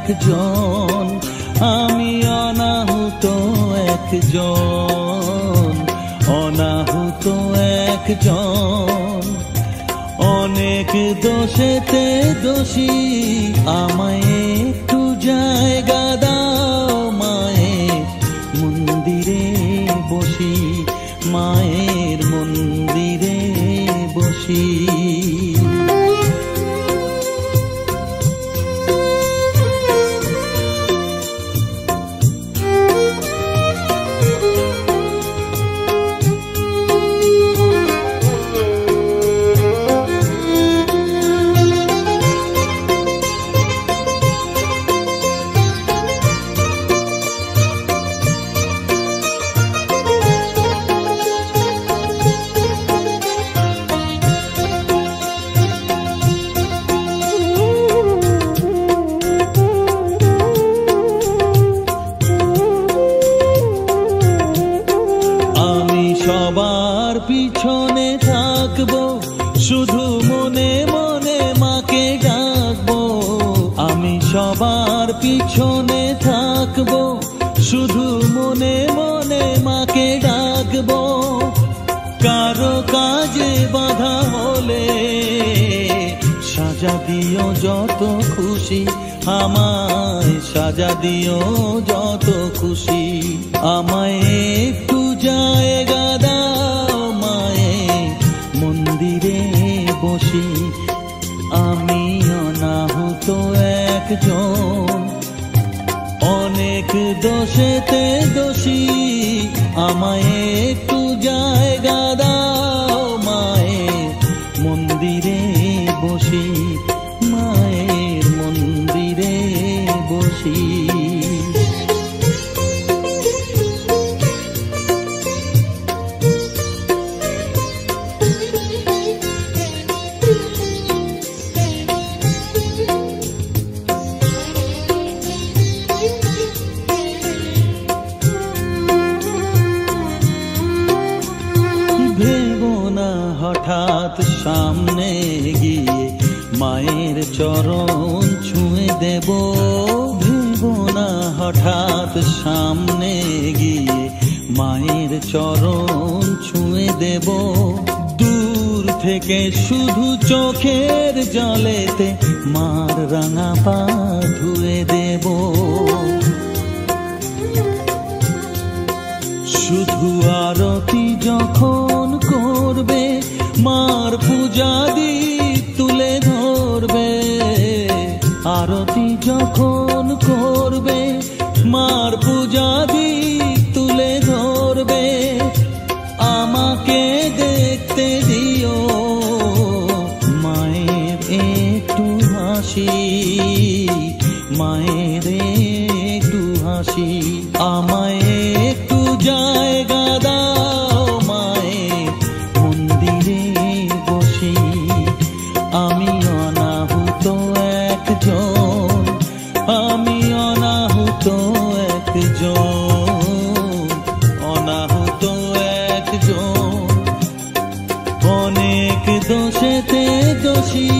একজন, আমি অনাহুত একজন, অনাহুত একজন। অনেক দোষেতে দোষী, আমায় একটু জায়গা দাও মায়ের মন্দিরে বসি, মায়ের মন্দিরে বসি। সবার পিছনে থাকবো, শুধু মনে মনে মাকে ডাকবো। আমি সবার পিছনে থাকবো, শুধু মনে মনে মাকে ডাকবো। কারো কাজে বাধা হলে সাজা দিও যত খুশি, আমায় সাজা দিও যত খুশি। আমায় একটু জায়গা দাও মায়ের মন্দিরে বসি, আমি অনাহুত একজন, অনেক দোষেতে দোষী। আমায় একটু জায়গা দাও মায়ের মন্দিরে বসি, মায়ের মন্দিরে বসি। হঠাৎ সামনে গিয়ে মায়ের চরণ ছুঁয়ে দেব, ভেবো না হঠাৎ সামনে গিয়ে মায়ের চরণ ছুঁয়ে দেব। দূর থেকে শুধু চোখের জলেতে মার রাঙা পা ধুয়ে দেব। শুধু আরতি যখন করবে, মার পূজা দীপ তুলে ধরবে। আরতি যখন করবে, মার পূজা দীপ তুলে ধরবে। আমাকে দেখতে দিও মায়ের একটু হাসি, মায়ের একটু হাসি। আমায় একটু জায়গা দাও মায়ের মন্দিরে বসি, আমি অনাহুত একজন, আমি অনাহুত একজন, অনাহুত একজন। অনেক দোষেতে দোষী,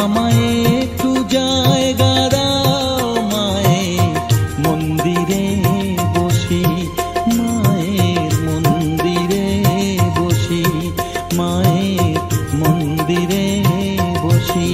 আমায় একটু জায়গা দাও মায়ের মন্দিরে বসি, মায়ের মন্দিরে বসি, মায়ের মন্দিরে বসি।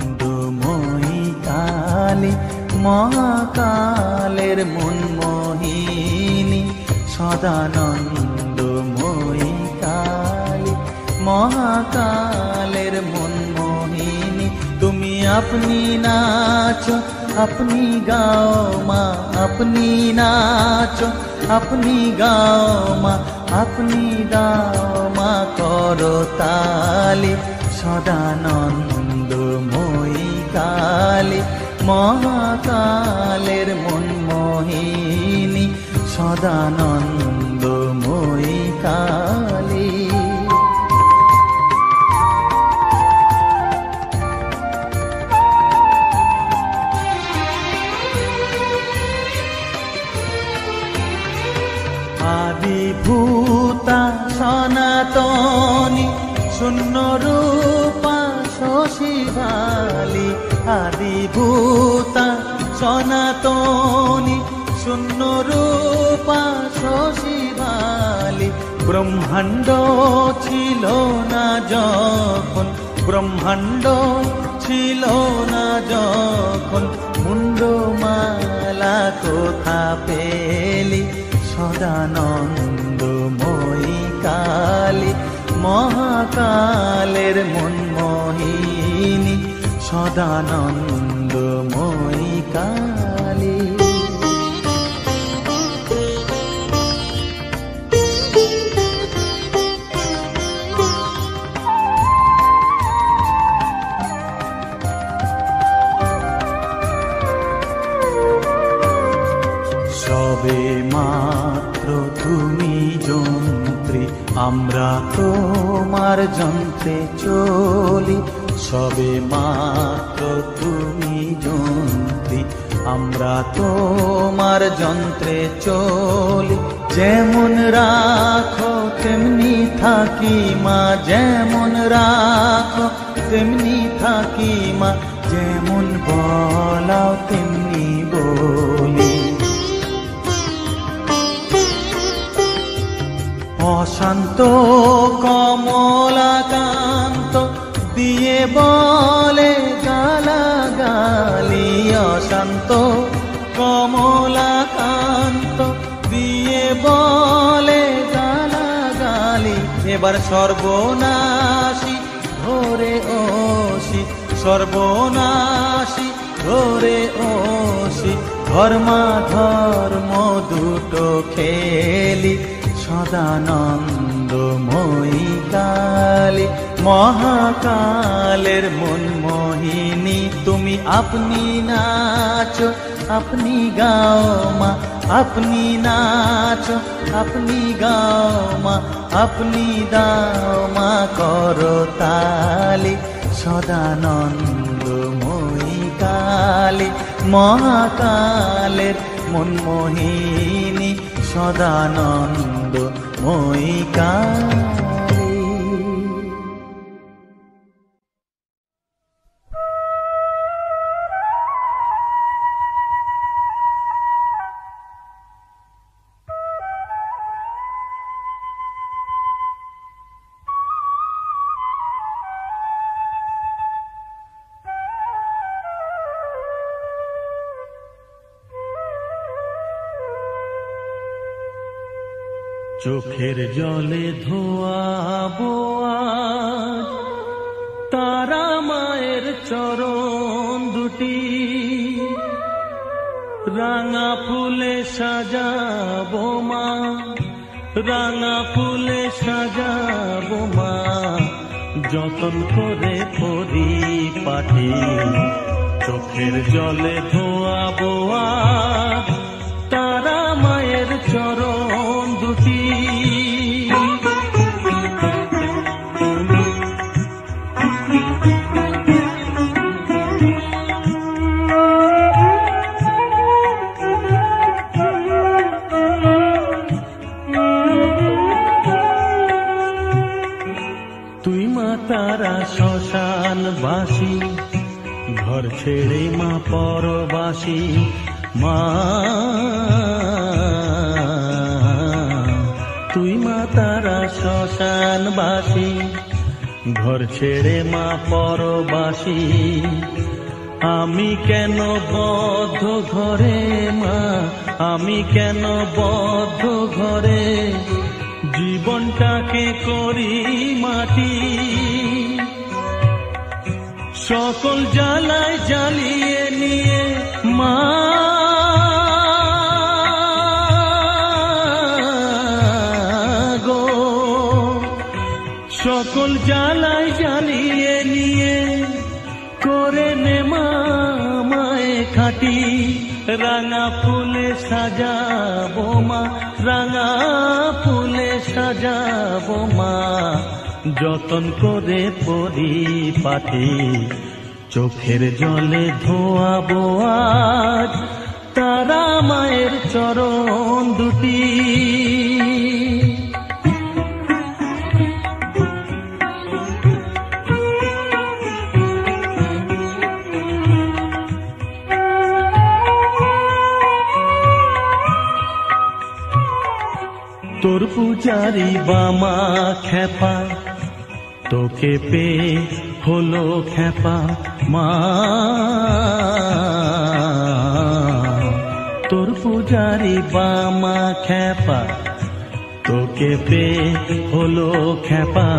সদানন্দময়ী কালী, মহাকালের মনমোহিনী। সদানন্দময়ী কালী, মহাকালের মনমোহিনী। তুমি আপনি নাচো, আপনি গাও মা, আপনি নাচো, আপনি গাও মা, আপনি গাও মা, করো তালি। সদানন্দময়ী কালী, মহাকালের মনমোহিনী। সদানন্দময়ী কালী। আদিভূতা সনাতনী শূন্য রূপা শশীবালী, আদিভূতা সনাতনী শূন্য রূপা শশীবালী। ব্রহ্মাণ্ড ছিল না যখন, ব্রহ্মাণ্ড ছিল না যখন, মুন্ডমালা কোথা পেলি সদানন্দময়ী কালী। মহাকালের মনমোহিনী সদানন্দময়ী কালী। সবে মাত্র তুমি যন্ত্রী, আমরা তোমার যন্ত্রে চলি। সবে মাত্র তুমি যন্ত্রী, আমরা তোমার যন্ত্রে চলি। যেমন রাখো তেমনি থাকি মা, যেমন রাখো তেমনি থাকি মা, যেমন বলাও তেমনি বলি। অশান্ত কমলাকান্ত দিয়ে বলে গালাগালি, অশান্ত কমলাকান্ত দিয়ে বলে গালাগালি। এবার সর্বনাশী ধরে ওসি, সর্বনাশী ধরে ওসি, ধর্মাধর্ম দুটো খেলি সদানন্দময়ী কালী। মহাকালের মনমোহিনী তুমি, আপনি নাচো আপনি গাও মা, আপনি নাচো আপনি গাও মা, আপনি দাও মা করতালি সদানন্দময়ী কালী। মহাকালের মনমোহিনী সদানন্দময়ী কালী। চোখের জলে ধোয়াবো আজ তারা মায়ের চরণ দুটি, রাঙা ফুলে সাজাবো মা, রাঙা ফুলে সাজাবো মা, যতন করে পরিপাটি। চোখের জলে ধোয়াবো আজ তারা মায়ের চরণ দুটি। তুই মা তারা শ্মশানবাসী, ঘর ছেড়ে মা পরবাসী। মা তুই মা তারা শ্মশানবাসী, ঘর ছেড়ে মা পরবাসী। আমি কেন বদ্ধ ঘরে মা, আমি কেন বদ্ধ ঘরে, জীবনটাকে করি মাটি। সকল জ্বালায় জ্বালিয়ে নিয়ে মা গো, সকল জ্বালায় জ্বালিয়ে নিয়ে করে নে মা মায়ে খাটি। রাঙা ফুলে সাজাবো মা, রাঙা ফুলে সাজাবো মা, যতন করে পরিপাটি। চোখের জলে ধোয়াবো আজ তারা মায়ের চরণ দুটি। তোর পূজারি বামা খেপা, তোকে পেয়ে হলো খেপা মা। তোর পূজারি বামা খেপা, তোকে পেয়ে হলো খেপা।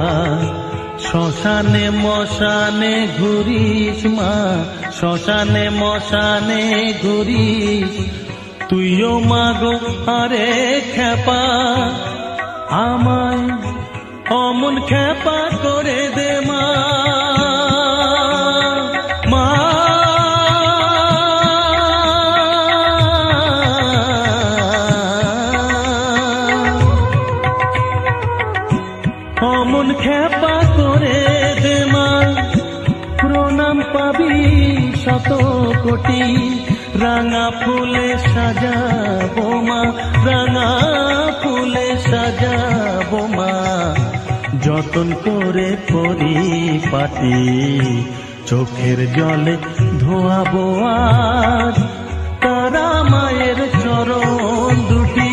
শ্মশানে মশানে ঘুরিস মা, শ্মশানে মশানে ঘুরিস, তুইও মাগো আরে খেপা। আমায় অমন খেপা করে দে মা, মা। অমন খেপা করে দে মা, প্রণাম পাবি শত কোটি। রাঙা ফুলে সাজাবো মা, রাঙা ফুলে সাজাবো মা। যতন করে পরিপাটি, চোখের জলে ধোয়াবো আজ তারা মায়ের চরণ দুটি।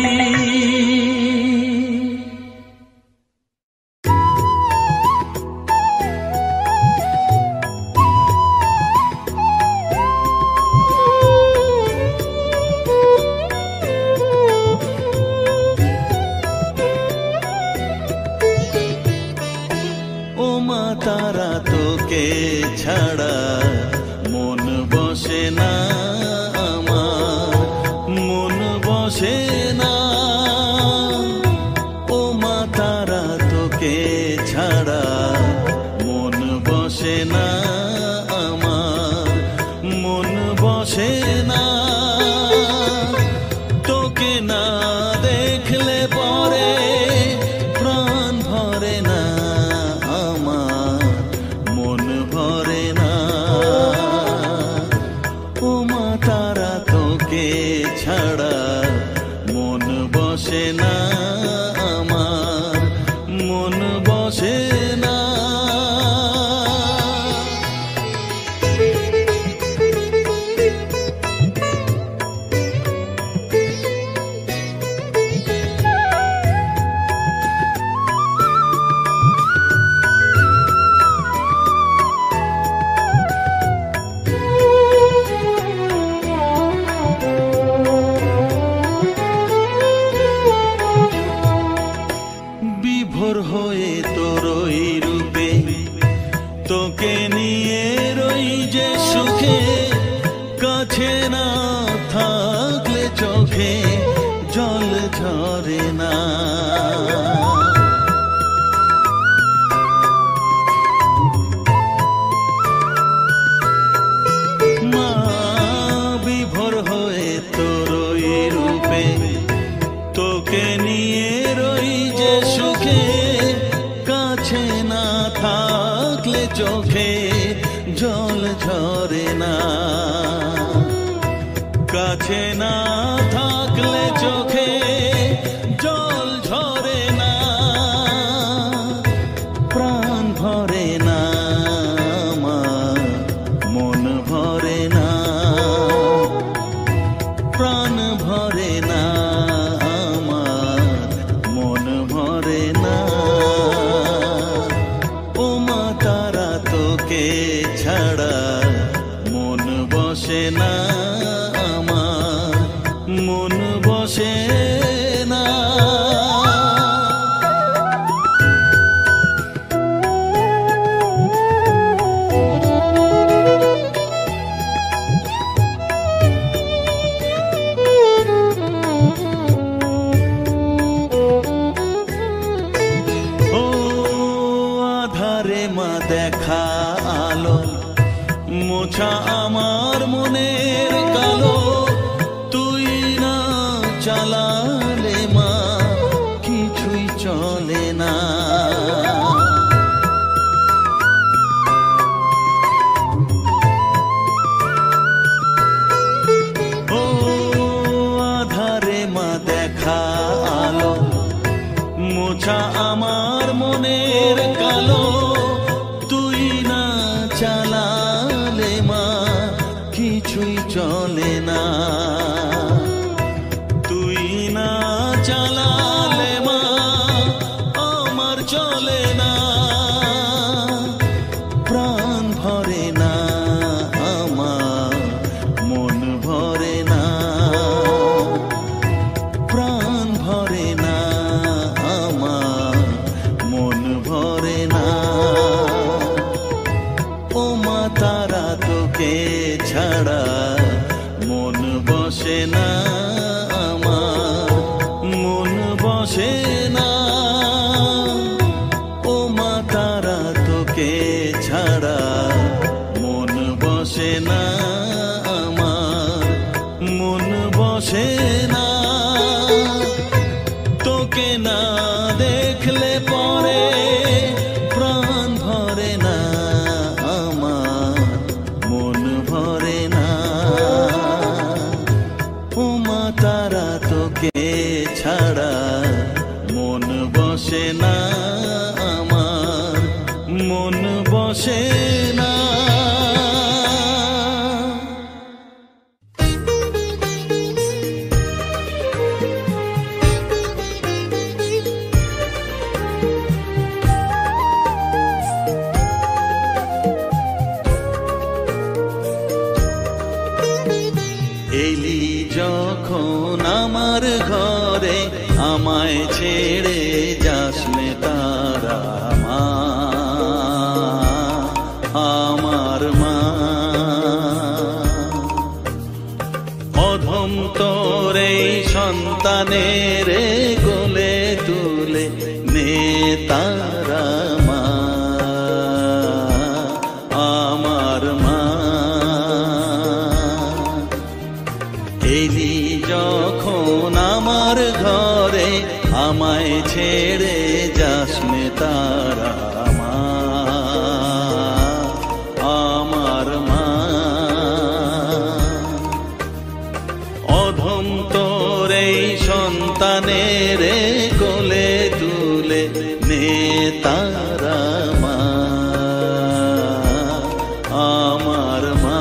তারা তোকে ছাড়া মন বসে না আমার, মন বসে না। ও মা তারা তোকে ছাড়া মন বসে না আমার, মন বসে না। তোকে না দেখলে পরে প্রাণ ভরে না, মন ভরে না। ও মা তারা তোকে ছাড়া মন বসে না আমার, মন বসে না। বিভোর হয়ে তোরই রূপে তোকে নিয়ে রই যে সুখে, কাছে না থাকলে চোখে জল ঝরে না। মা বিভোর হয়ে তোরই রূপে তোকে নিয়ে রই যে সুখে, কাছে না থাকলে চোখে জল ঝরে না। কাছে না থাকলে চোখে জল ঝরে না, প্রাণ ভরে না আমার, মন ভরে না, প্রাণ ভরে না আমার, মন ভরে না। ও মা তারা তোকে ছাড়া মন বসে না আমার, মন বসে না। ও আধারে মা দেখা আলো, মোছা আমার মনের কালো। তুই না চালালে মা কিছুই চলে না। ও আধারে মা দেখা আলো, মোছা আমার মনের কালো। তুই না চালালে মা কিছুই চলে না। তুই না চালালে মা বসে না, ও মা তারা তোকে ছাড়া মন বসে না, আমার মন বসে না। তোকে না দেখলে পরে প্রাণ ভরে না, আমার মন ভরে না। ও মা তারা তোকে ছাড়া মন বসে না, আমার মন বসে না। এলি যখন আমার ঘরে, আমায় ছেড়ে যাস নে তারা মা, আমার মা। অধম তোর এই সন্তানের কোলে তুলে নে তারা মা, আমার মা। এলি যখন আমার ঘরে, আমায় ছেড়ে যাস নে তারা মা, আমার মা। অধম তোর এই সন্তানের কোলে তুলে নে তারা মা, আমার মা।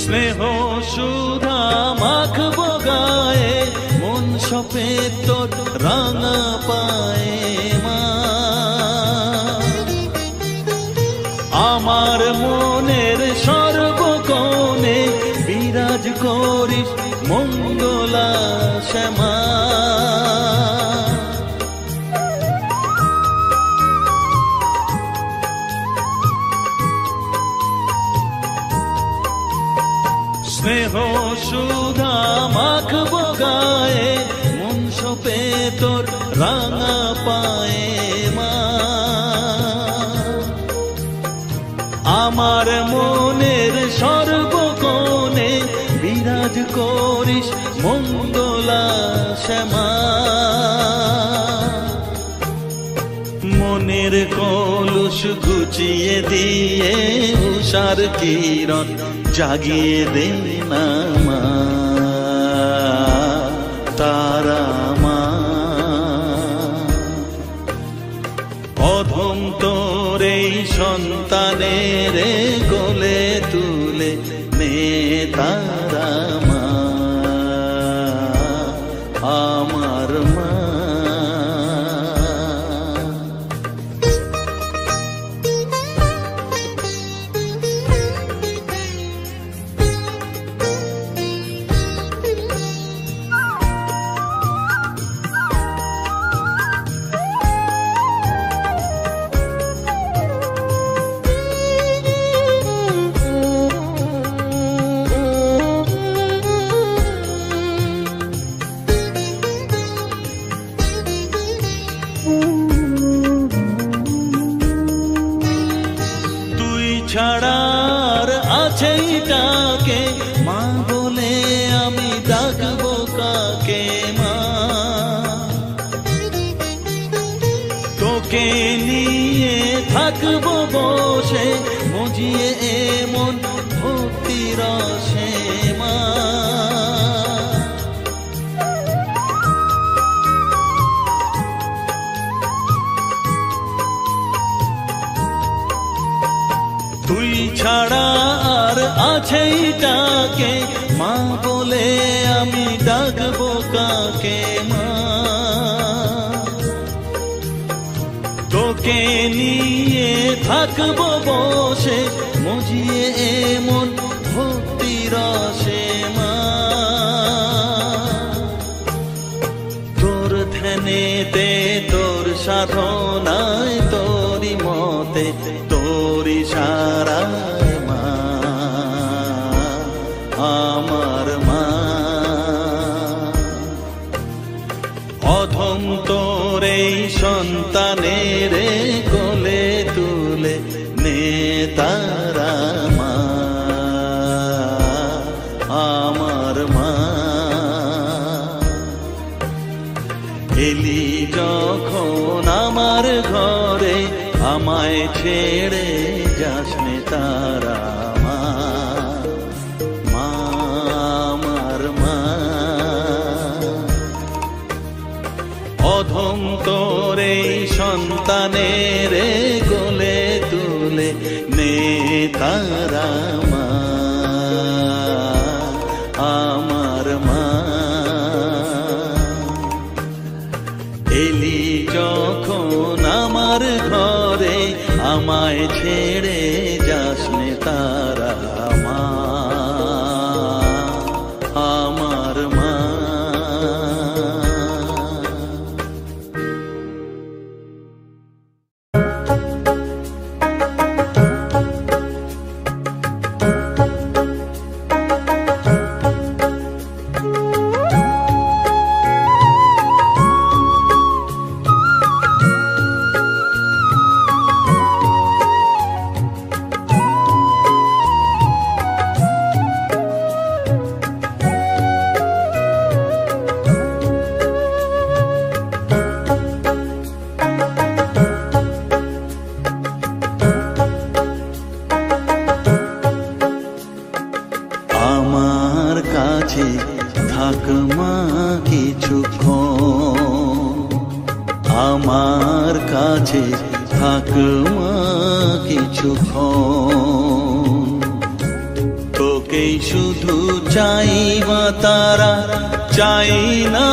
স্নেহ সুধা মাখবো গায়ে, মন সপে তোর রাঙা পায়ে মা। আমার মনের সর্বকোণে বিরাজ করিস মঙ্গলা শ্যামা। স্নেহ সুধা মাখবো গায়ে, মন সপে তোর রাঙা পায়ে মা। আমার মনের সর্বকোণে বিরাজ করিস মঙ্গলা শ্যামা। মনের কলুষ ঘুচিয়ে দিয়ে উষার কিরণ জাগিয়ে দে না মা, তারা মা। অধম তোর এই সন্তানের কোলে তুলে নে তারা মা, আমার মা। ছাড়ার আছেই তাকে মা বলে আমি ডাকবো কাকে মা। তোকে নিয়ে থাকবো বসে মজিয়ে এমন ভক্তি রসে মা। তুই ছাড়া আর আছেই তাকে মা বলে আমি ডাকবো কাকে মা। তোকে তোকে নিয়ে থাকবো বসে মজিয়ে এমন ভক্তি রসে মা। তোর ধ্যানেতে তোর সাধনায় তোরি মতে তোরি সারায় মা আমার মা। অধম তোর এই সন্তানের কোলে তুলে নে তারা মা আমার মা। এলি যখন আমার ঘরে আমায় ছেড়ে যাস নে তারা মা আমার মা। অধম তোর এই সন্তানের কোলে তুলে নে তারা মা আমার মা। এলি যখন আমার ঘরে আমায় ছেড়ে যাস নে তারা মা আমার মা। থাক মা কিছুক্ষণ আমার কাছে থাক মা কিছুক্ষণ। তোকেই শুধু চাই মা তারা চাই না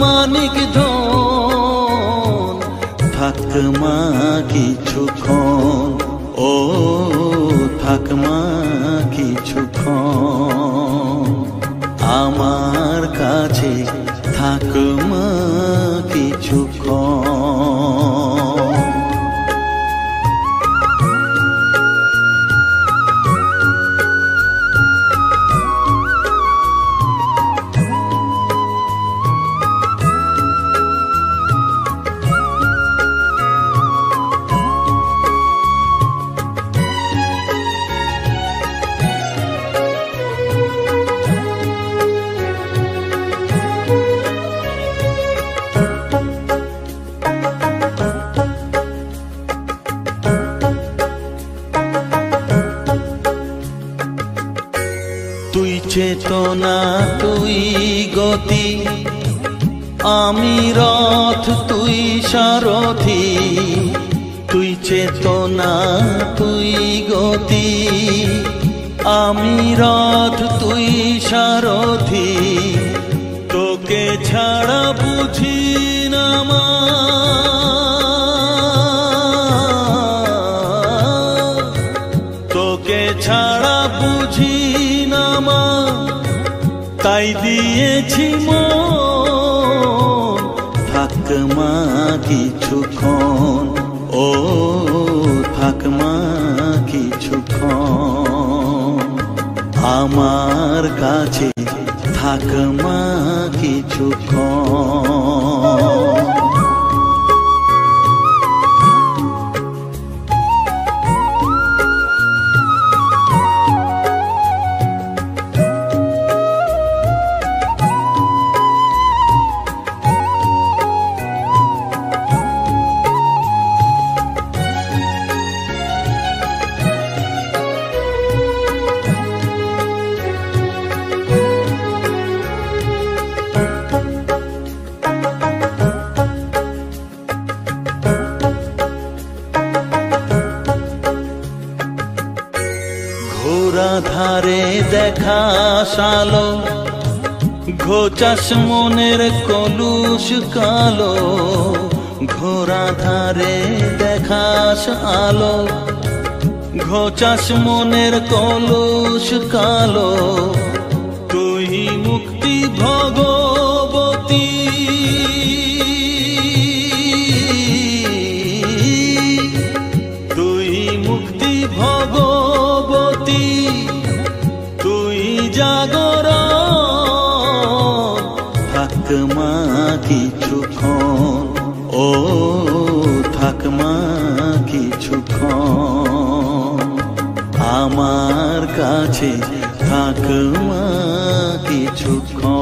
মানিক ধন। থাক মা কিছুক্ষণ ও থাক মা কিছুক্ষণ আমার কাছে থাক মা কিছুক্ষণ। তুই চেতনা তুই গতি আমি রথ তুই সারথি। তুই চেতনা তুই গতি আমি রথ তুই সারথি। তোকে ছাড়া বুঝি না মা তোকে ছাড়া বুঝি না মা। তাই দিয়েছি মন থাক মা কিছুক্ষণ ও থাক মা কিছুক্ষণ আমার কাছে থাক মা কিছুক্ষণ। ধারে দেখা সালো ঘোচাস মনের কলুষ কালো। ঘোরা ধারে দেখাস আলো, ঘোচাস মনের কলুষ কালো, তুই মুক্তি ভগবতী। তুই মুক্তি ভগবতী, তুই জাগরণ, থাক মা কিছুক্ষণ, ও থাক মা কিছুক্ষণ, আমার কাছে থাক মা কিছুক্ষণ।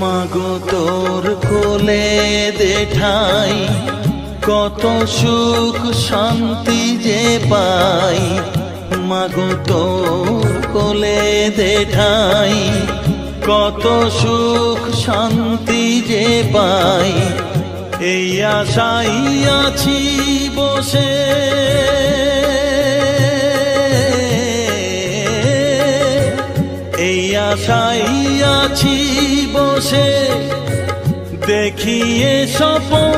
মাগো তোর কোলে দেঠাই, কত সুখ শান্তি যে পাই। মাগো তোর কোলে দেঠাই, কত সুখ শান্তি যে পাই। এই আশাই আছি বসে, এই আশাই আছি বসে, দেখিয়ে স্বপন,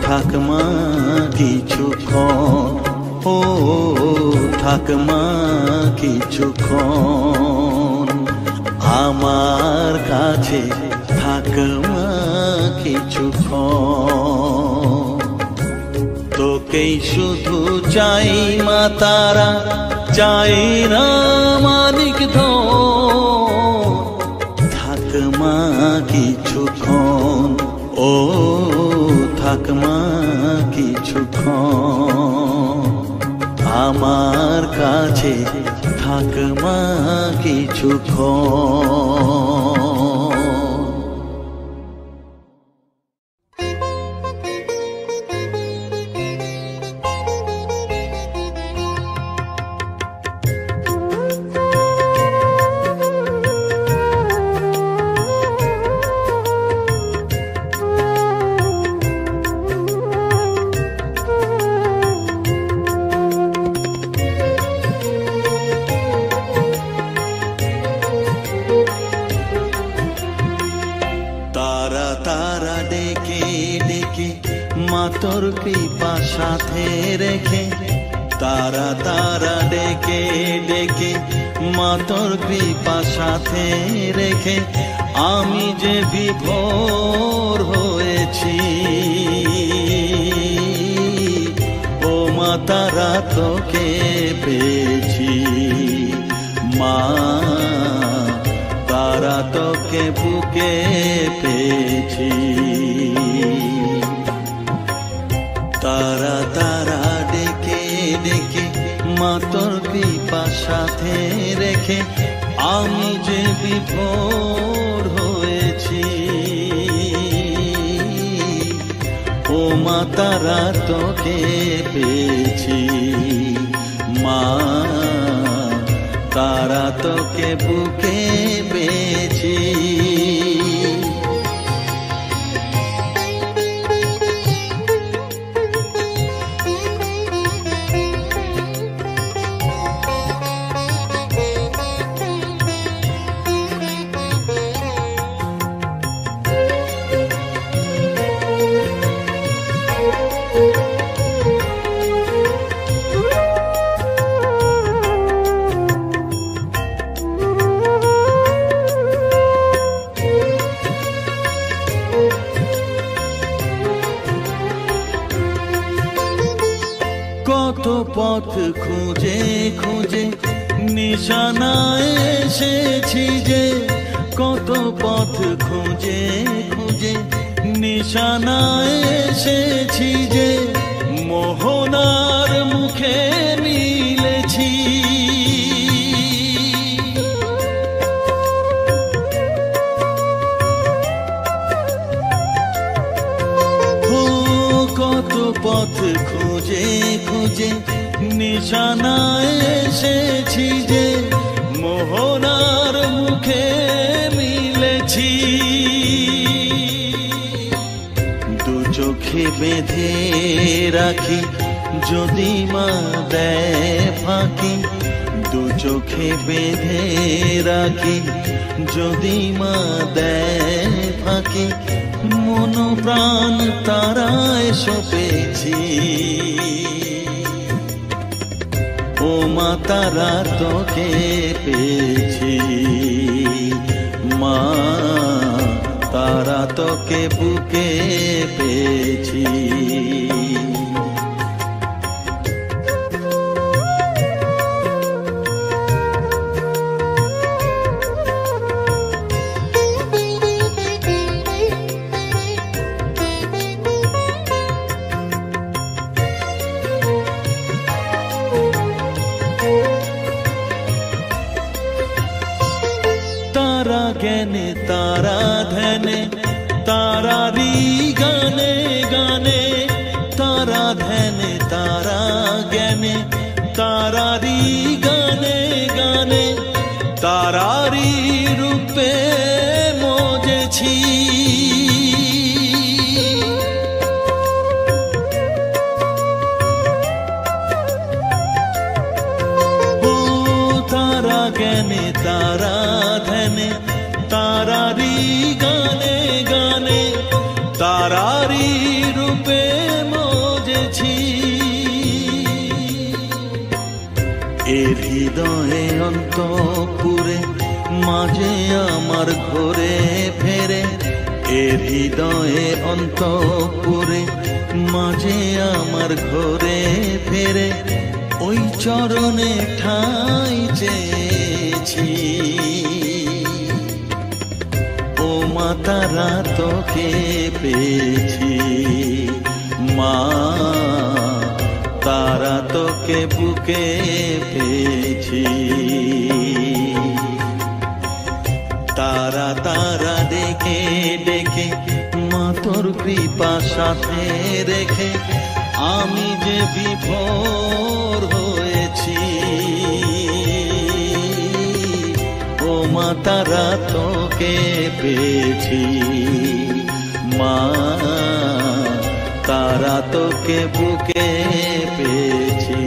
থাক মা কিছুক্ষণ, ও থাক মা কিছুক্ষণ, আমার কাছে থাক মা কিছুক্ষণ। তোকেই শুধু চাই মা তারা, চাই না মানিক ধন, থাক মা কিছুক্ষণ, ও থাক মা কিছুক্ষণ, আমার কাছে থাক মা কিছুক্ষণ। তোর কৃপা সাথে রেখে, তারা তারা ডেকে ডেকে, মা তোর কৃপা সাথে রেখে, আমি যে বিভোর হয়েছি। ও মা তারা তোকে পেয়েছি, মা তারা তোকে বুকে পেয়েছি। তারা তারা ডেকে ডেকে, মা তোর কৃপা সাথে রেখে, আমি যে বিভোর হয়েছি। ও মা তারা তোকে পেয়েছি, মা তারা তোকে বুকে পেয়েছি। কত পথ খুঁজে খুঁজে নিশানায় এসেছি যে, কত পথ খুঁজে খুঁজে নিশানায় এসেছি যে, মোহনার মুখে মিলেছি। খুঁজে নিশানায় এসেছি যে মোহনার মুখে মিলেছি। দু চোখে বেঁধে রাখি যদি মা দেয় ফাঁকি, দু চোখে বেঁধে রাখি যদি মা দেয় ফাঁকি, মন প্রাণ তারায় সপেছি। ও মা তারা তোকে পেয়েছি, মা তারা তোকে বুকে পেয়েছি। तारा ज्ञाने तारा ध्याने तारारी गाने गाने, तारा ध्याने तारा ज्ञाने तारारी गाने गाने, तारारी रूपे मोजेছি। ओ तारा ज्ञाने तारा ध्याने तारारी गाने गाने, तारारी रूपे मोजेছি। এর হৃদয়ে অন্তপুরে মাঝে আমার ঘরে ফেরে, এর হৃদয়ে অন্তপুরে মাঝে আমার ঘরে ফেরে, ওই চরণে ঠাঁই চেয়েছি। ও মা তারা তোকে পেয়েছি, মা তারা তোকে বুকে পেয়েছি। তারা তারা ডেকে ডেকে মা তোর কৃপা সাথে রেখে আমি যে বিভোর হয়েছি। ও মা তারা তোকে পেয়েছি, মা তারা তোকে বুকে পেয়েছি।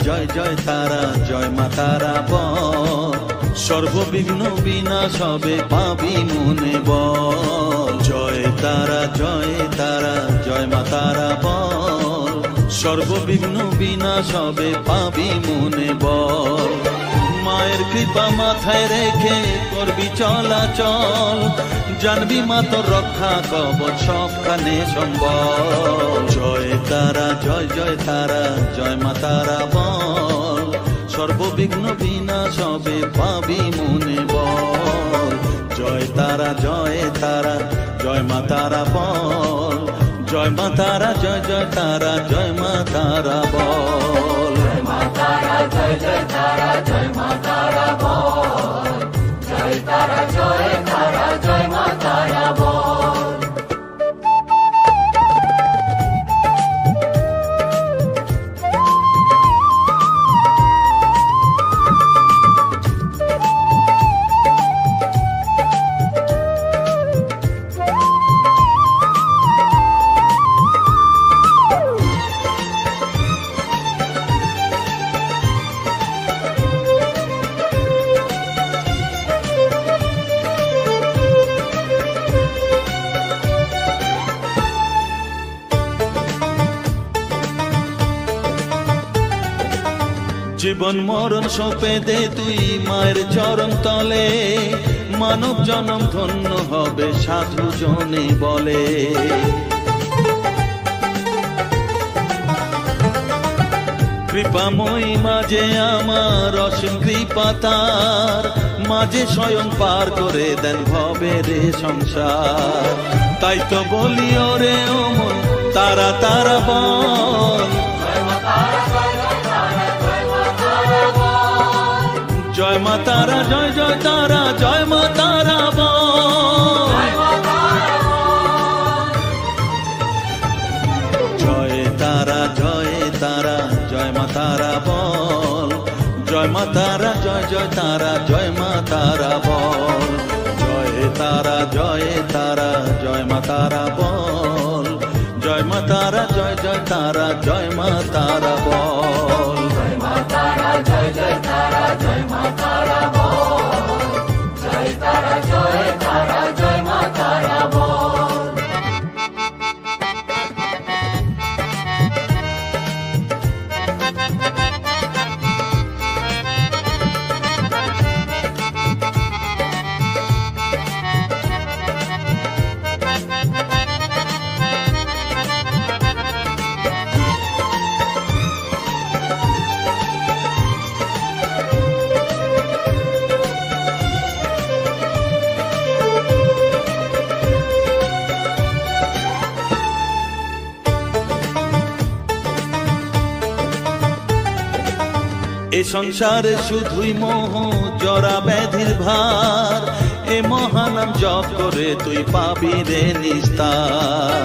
জয় জয় তারা জয় মা তারা বল, সর্ববিঘ্ন বিনাশ হবে পাবি মনে বল। জয় তারা জয় মা তারা বল, সর্ববিঘ্ন বিনাশ হবে পাবি মনে বল। মায়ের কৃপা মাথায় রেখে করবি চলাচল, জানবি মা তোর রক্ষা কবচ সবখানে সম্বল। জয় তারা জয় তারা জয় মা তারা বল, সর্ববিঘ্ন বিনাশ হবে পাবি মনে বল। জয় তারা জয় মা তারা বল, জয় মা তারা জয় তারা জয় মা তারা বল। জয় মা তারা জয় তারা জয় মা তারা বল, জয় তারা জয় মা তারা বল। জীবন মরণ সঁপে দে তুই মায়ের চরণ তলে, মানব জনম ধন্য হবে সাধু জনে বলে। কৃপাময়ী মাঝে আমার অসীম কৃপা তার, মাঝে স্বয়ং পার করে দেন ভবের সংসার। তাই তো বলি ওরে ও মন তারা তারা বল, জয় মা তারা জয় জয় তারা জয় মা তারা বল, জয় তারা জয় তারা জয় মা তারা বল, জয় মা তারা জয় জয় তারা জয় মা তারা বল, জয় তারা জয় তারা জয় মা তারা বল, জয় মা তারা জয় জয় তারা জয় মা তারা বল, জয় মা তারা জয় জয় তারা জয় মা তারা বল, জয় তারা জয় তারা জয় মা তারা বল। এ সংসারে শুধুই মোহ জরা ব্যাধির ভার, এ মহানাম জপ করে তুই পাবি রে নিস্তার।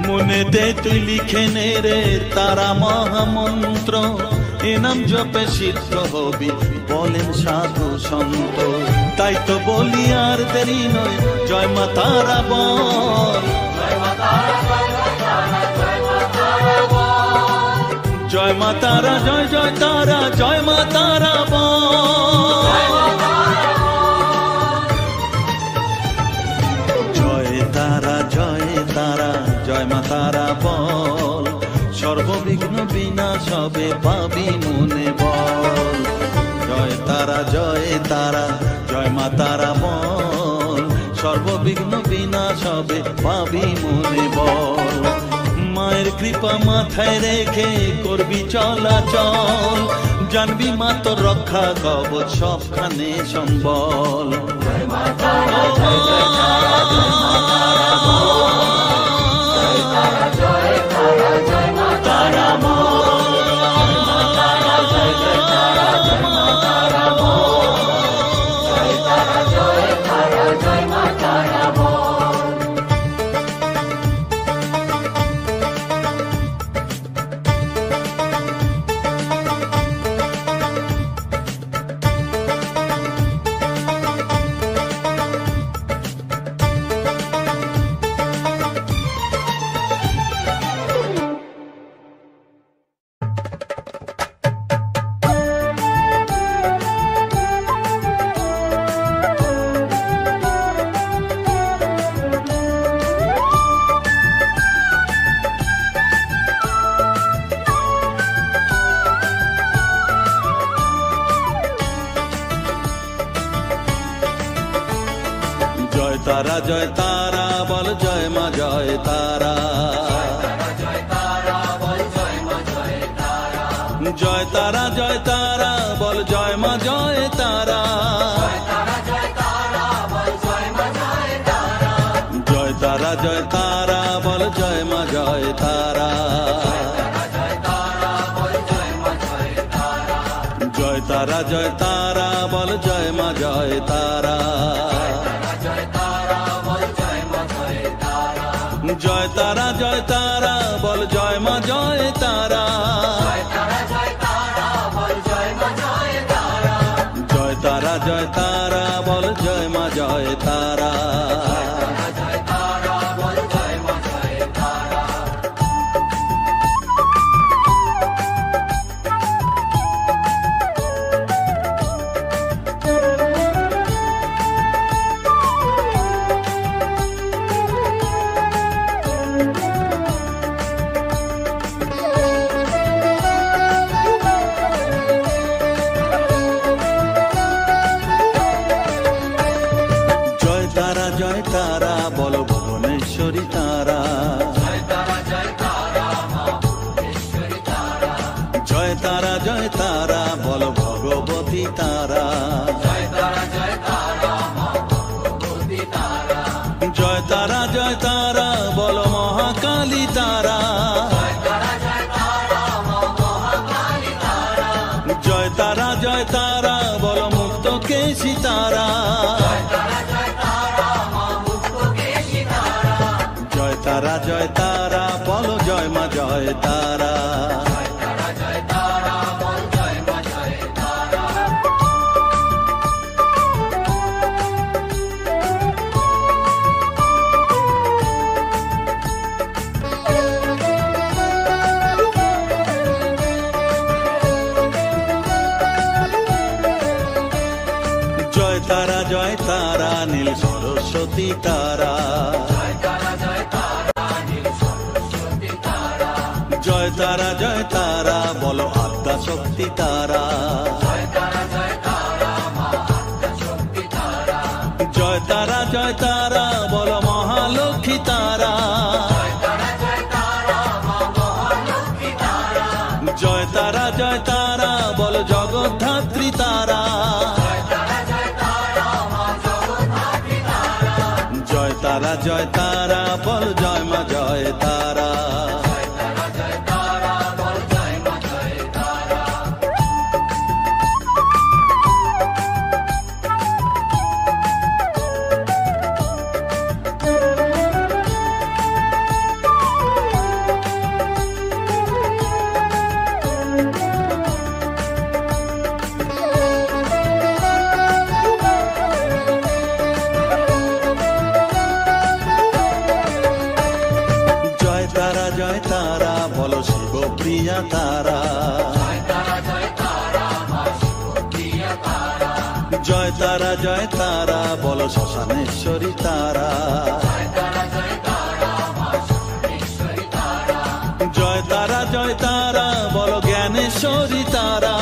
মনেতে তুই লিখে নে রে তারা মহামন্ত্র, এ নাম জপে সিদ্ধ হবি বলেন সাধু সন্ত। তাই তো বলি আর দেরি নয় জয় মা তারা বল, জয় মা তারা জয় জয় তারা জয় মা তারা বল, জয় তারা জয় তারা জয় মা তারা বল, সর্ববিঘ্ন বিনাশ হবে পাবি মনে বল, জয় তারা জয় তারা জয় মা তারা বল, সর্ববিঘ্ন বিনাশ হবে পাবি মনে বল। মায়ের কৃপা মাথায় রেখে করবি চলাচল, জানবি মা তোর রক্ষা কবচ সবখানে সম্বল, জয় মা তারা জয় জয় তারা জয় মা তারা বল, জয় তারা জয় তারা জয় মা তারা বল, জয় মা তারা জয় জয় তারা জয় মা তারা বল, জয় তারা জয় তারা জয় মা তারা বল। তারা জয় তারা বল জয় মা জয় তারা, জয় তারা বল জয় মা জয় তারা, জয় তারা জয় তারা বল জয় মা জয় তারা, জয় তারা জয় তারা বল জয় মা জয় তারা, জয় তারা জয় তারা বল জয় মা জয় তারা, জয় তারা জয় তারা বল জয় মা জয় তারা, জয় তারা জয় তারা বল জয় মা জয় তারা। জয় তারা বলো ভুবনেশ্বরী তারা, জয় তারা জয় তারা মা ভুবনেশ্বরী তারা, জয় তারা জয় তারা বলো ভগবতী তারা, জয় তারা জয় তারা মা ভগবতী তারা, জয় তারা জয় তারা বলো মহাকালী তারা, জয় তারা জয় তারা মা মহাকালী তারা, জয় তারা জয় তারা বলো মুক্তকেশী তারা, জয় তারা জয় তারা মা মুক্তকেশী তারা, জয় তারা জয় তারা বলো জয় মা জয় তারা। জয় তারা জয় তারা বল জয় মা জয় তারা। জয় তারা জয় তারা নীল সরস্বতী তারা, জয় তারা জয় তারা নীল সরস্বতী তারা, জয় তারা জয় তারা বলো আদ্যা শক্তি তারা, জয় তারা জয় তারা মা আদ্যা শক্তি তারা, জয় তারা জয় তারা বলো মহালক্ষ্মী তারা, জয় তারা জয় তারা মা মহালক্ষ্মী তারা, জয় তারা জয় তারা বলো জগদ্ধাত্রী তারা, জয় তারা জয় তারা মা জগদ্ধাত্রী তারা, জয় তারা জয় তারা বলো জয় মা জয় তারা। জয় তারা জয় তারা বল জয় মা জয় তারা। জয় তারা জয় তারা বলো শিবপ্রিয়া তারা, জয় তারা জয় তারা মা শিবপ্রিয়া তারা, জয় তারা জয় তারা বলো শ্মশানেশ্বরী তারা, জয় তারা জয় তারা মা শ্মশানেশ্বরী তারা, জয় তারা জয় তারা বলো জ্ঞানেশ্বরী তারা,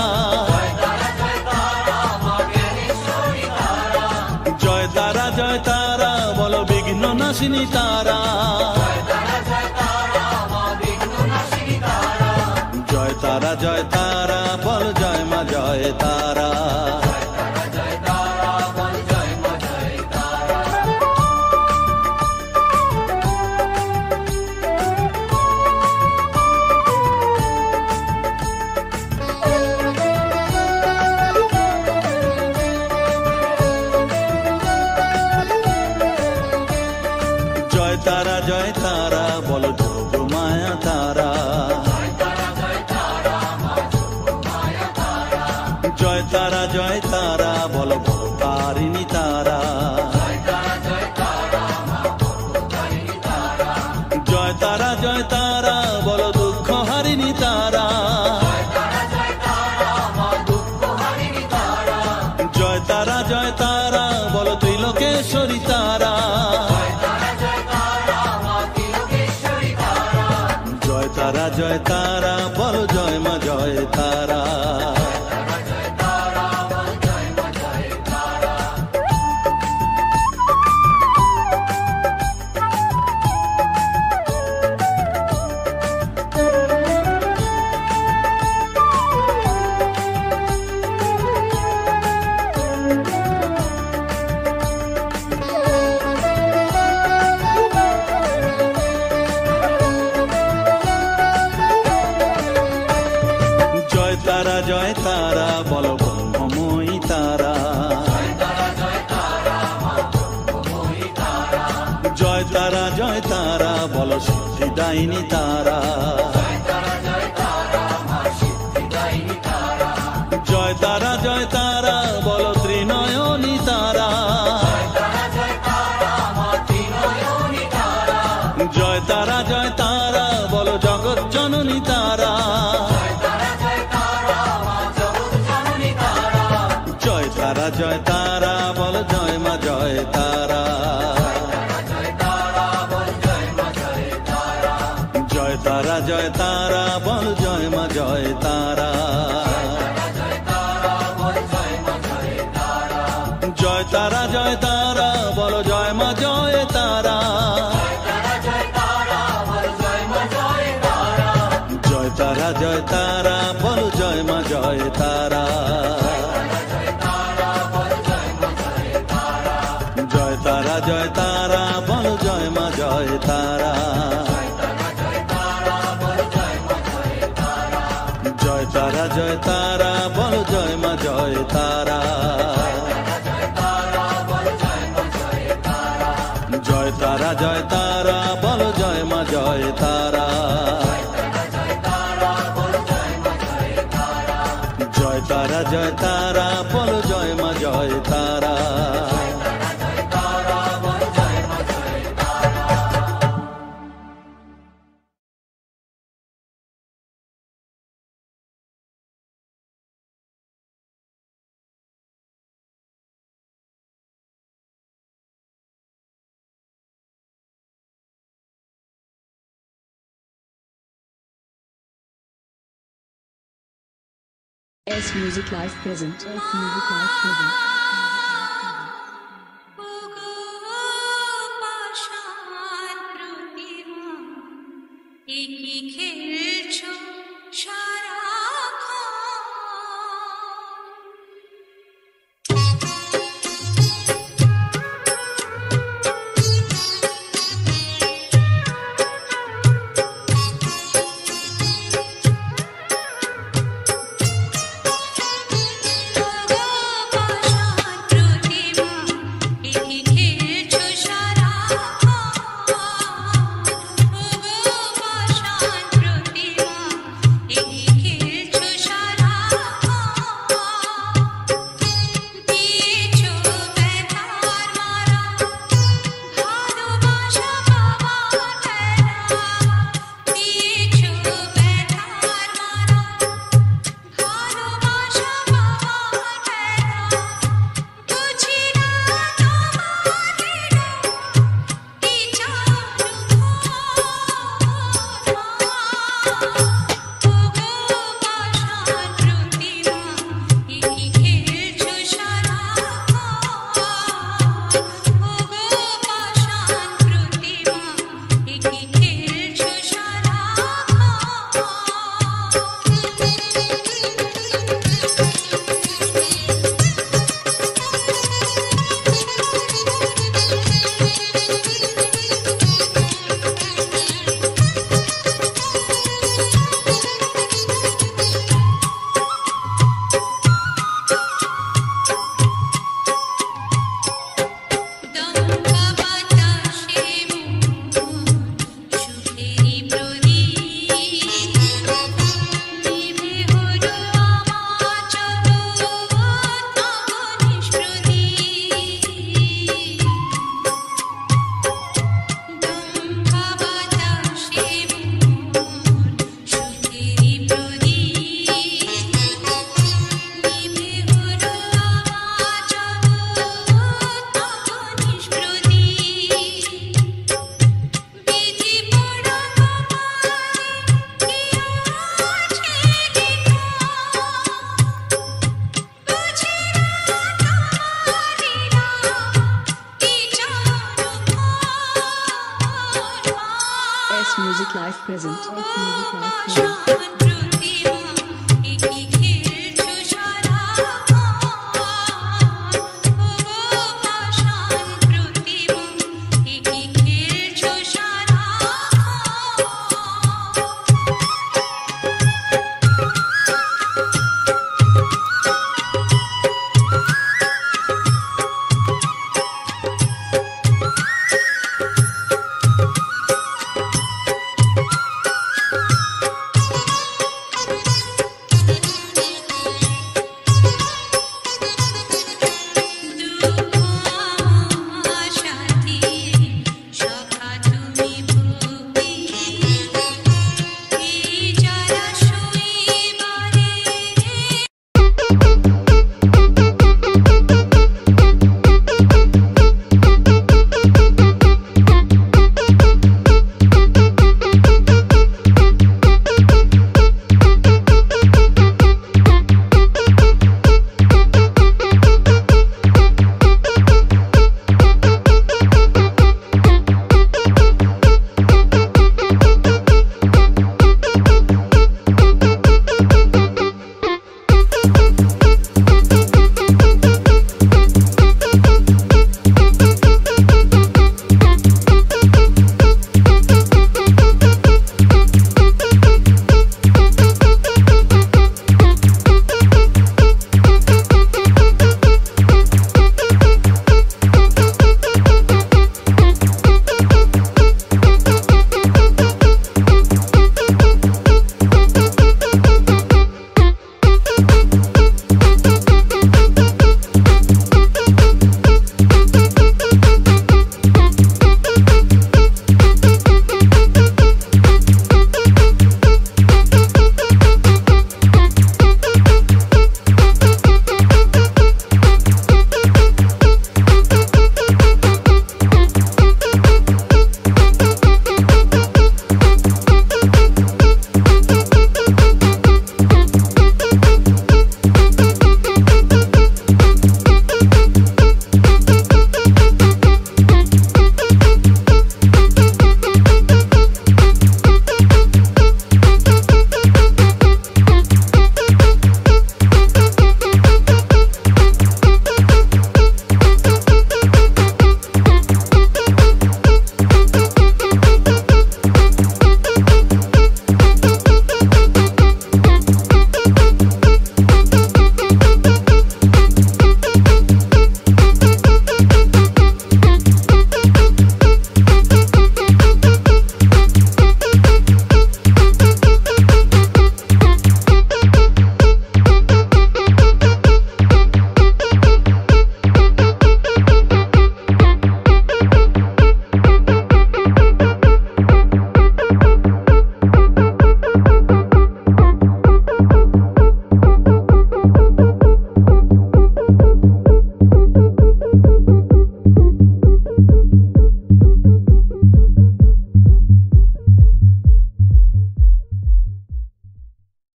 জয় তারা জয় তারা মা জ্ঞানেশ্বরী তারা, জয় তারা জয় তারা বলো বিঘ্ন নাশিনী তারা, জয় তারা জয় তারা মা বিঘ্ননাশিনী তারা, জয় তারা জয় তারা বলো জয় মা জয় তারা। জয় তারা জয় তারা বল জয় মা জয় তারা। জয় তারা জয় তারা বলো যোগ মায়া তারা, জয় তারা জয় তারা মা যোগমায়া তারা, জয় তারা জয় তারা বলো ভবতারিণী তারা, জয় তারা জয় তারা মা ভবতারিণী তারা, জয় তারা জয় তারা বলো দুঃখ হারিণী তারা, জয় তারা জয় তারা মা দুঃখহারিণী তারা, জয় তারা জয় তারা বলো ত্রিলোকেশ্বরী তারা, জয় তারা জয় তারা মা ত্রিলোকেশ্বরী তারা, জয় তারা জয় তারা বলো জয় মা জয় তারা। তারা জয় তারা বল জয় মা জয় তারা। জয় তারা জয় তারা বলো ব্রহ্মময়ী তারা, জয় তারা জয় তারা মা ব্রহ্মময়ী তারা, জয় তারা জয় তারা বলো সিদ্ধিদায়িনী তারা, জয় তারা জয় তারা মা সিদ্ধিদায়িনী তারা, জয় তারা জয় তারা বলো ত্রিনয়নী তারা, জয় তারা জয় তারা মা ত্রিনয়নী তারা, জয় তারা জয় তারা বলো জগৎ জননী তারা, জয় তারা জয় তারা মা জগৎজননী তারা, জয় তারা জয় তারা বলো জয় মা জয় তারা। জয় তারা বল জয় মা জয় তারা, জয় তারা জয় তারা বলো জয় মা জয় তারা, জয় তারা বল জয় মা জয় তারা, জয় তারা জয় তারা বলো জয় মা জয় জয় তারা বল জয় মা জয় তারা জয় তারা জয় তারা বল জয় মা জয় তারা জয় তারা জয় তারা বল জয় মা জয় তারা জয় তারা জয় তারা বল জয় মা জয় তারা S Music Live present. S Music Live present. S Music Live present. S Music Live present.